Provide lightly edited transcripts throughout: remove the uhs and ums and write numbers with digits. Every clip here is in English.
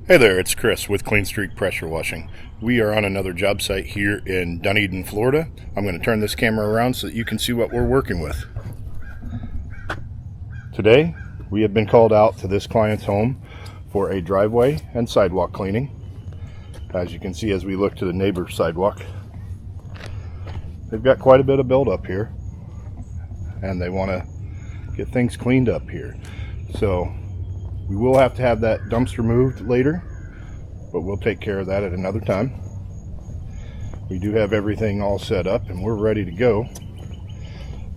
Hey there, it's Chris with Clean Streak Pressure Washing. We are on another job site here in Dunedin, Florida. I'm going to turn this camera around so that you can see what we're working with. Today, we have been called out to this client's home for a driveway and sidewalk cleaning. As you can see as we look to the neighbor's sidewalk, they've got quite a bit of buildup here and they want to get things cleaned up here. So we will have to have that dumpster moved later, but we'll take care of that at another time. We do have everything all set up and we're ready to go.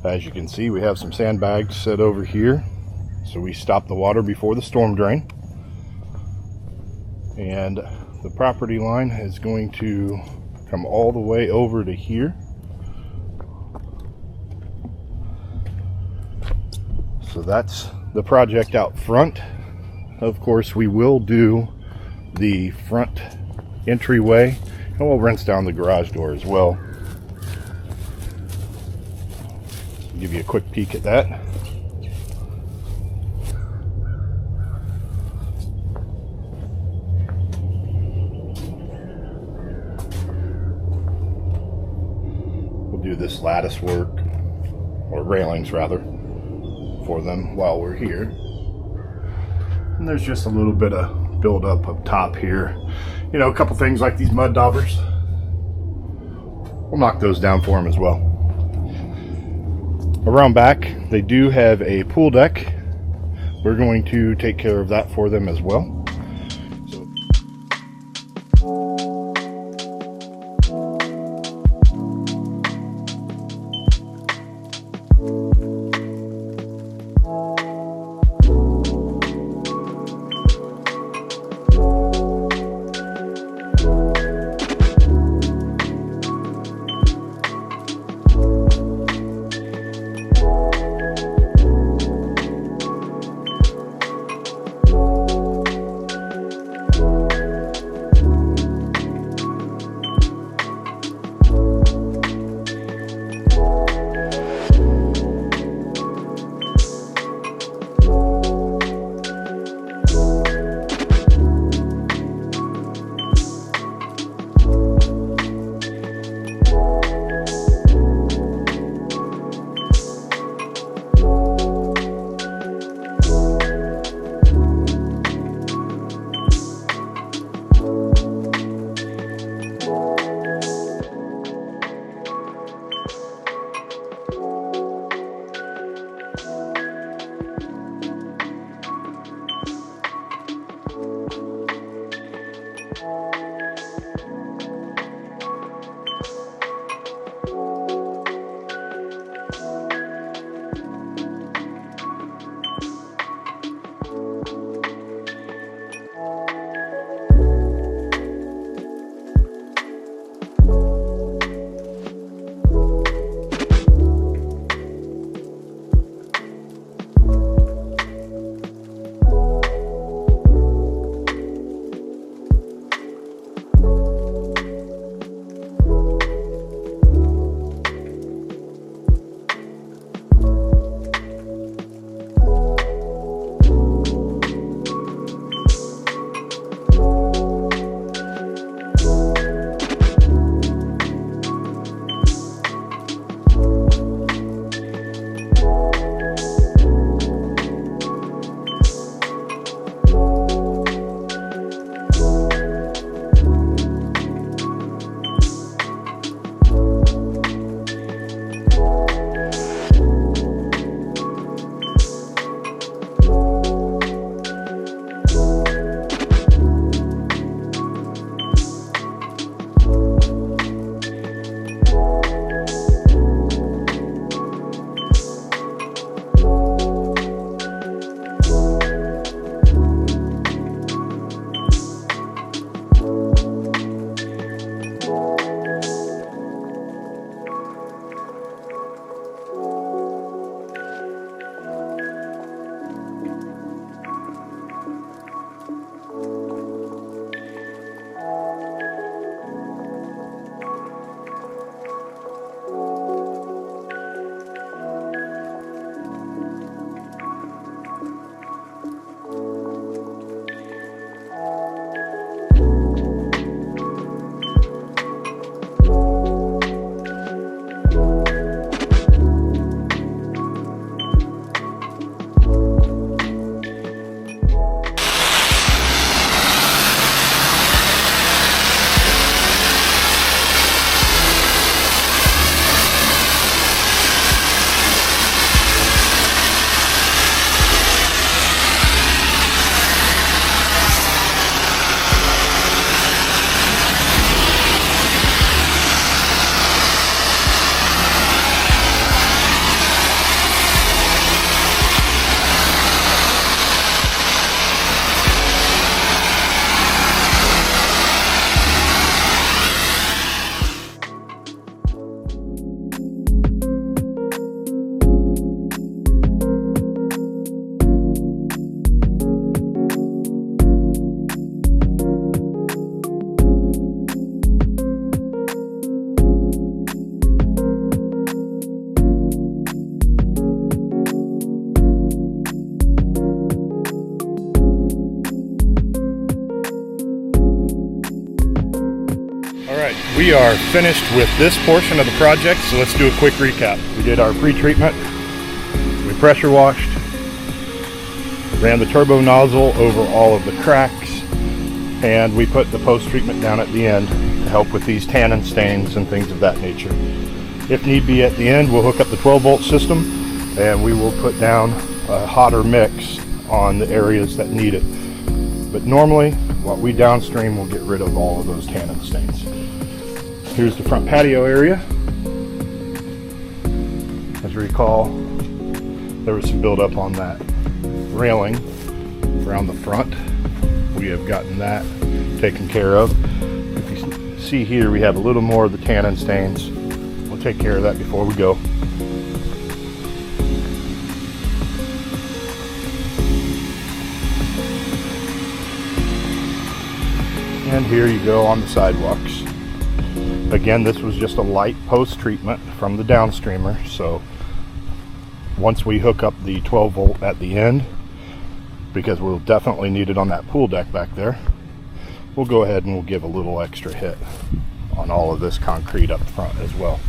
As you can see, we have some sandbags set over here, so we stop the water before the storm drain. And the property line is going to come all the way over to here. So that's the project out front. Of course, we will do the front entryway and we'll rinse down the garage door as well. Give you a quick peek at that. We'll do this lattice work, or railings rather, for them while we're here. And there's just a little bit of buildup up top here. You know, a couple things like these mud daubers. We'll knock those down for them as well. Around back, they do have a pool deck. We're going to take care of that for them as well. Alright, we are finished with this portion of the project, so let's do a quick recap. We did our pre-treatment, we pressure washed, ran the turbo nozzle over all of the cracks, and we put the post-treatment down at the end to help with these tannin stains and things of that nature. If need be at the end, we'll hook up the 12-volt system and we will put down a hotter mix on the areas that need it. But normally, what we downstream will get rid of all of those tannin stains. Here's the front patio area. As you recall, there was some buildup on that railing around the front. We have gotten that taken care of. If you see here, we have a little more of the tannin stains. We'll take care of that before we go. And here you go on the sidewalks. Again, this was just a light post-treatment from the downstreamer, so once we hook up the 12 volt at the end, because we'll definitely need it on that pool deck back there, we'll go ahead and we'll give a little extra hit on all of this concrete up front as well.